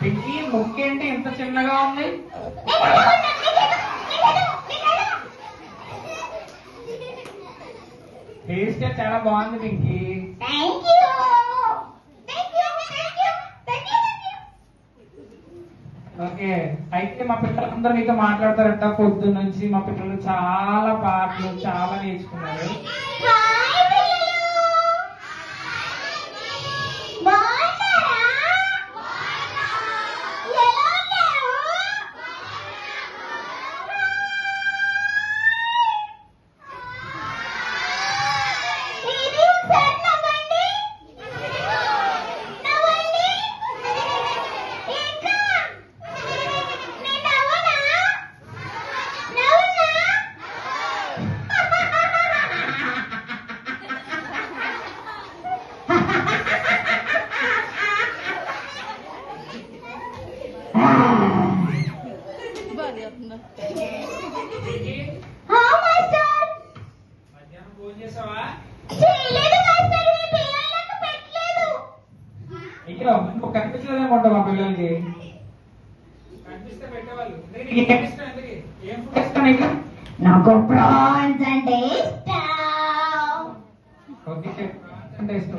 పింకీ ముక్కు ఏంటి ఎంత చిన్నగా ఉంది? హెయిర్ స్టైల్ చాలా బాగుంది పింకీ. ఓకే, అయితే మా పిల్లలందరూ మీతో మాట్లాడతారంట. పొద్దు నుంచి మా పిల్లలు చాలా పాటలు చాలా నేర్చుకున్నారు. మధ్యాహ్నం ఫోన్ చేసావా? అయ్యో, నువ్వు కనిపించలేదనుకుంటా మా పిల్లలకి. కనిపిస్తే పెట్టేవాళ్ళు. ఏం ఫుడ్ ఇష్టం నీకు? నాకు ప్రాన్స్ అంటే ఇష్టం. ఓకే, ప్రాన్స్ అంటే ఇష్టం.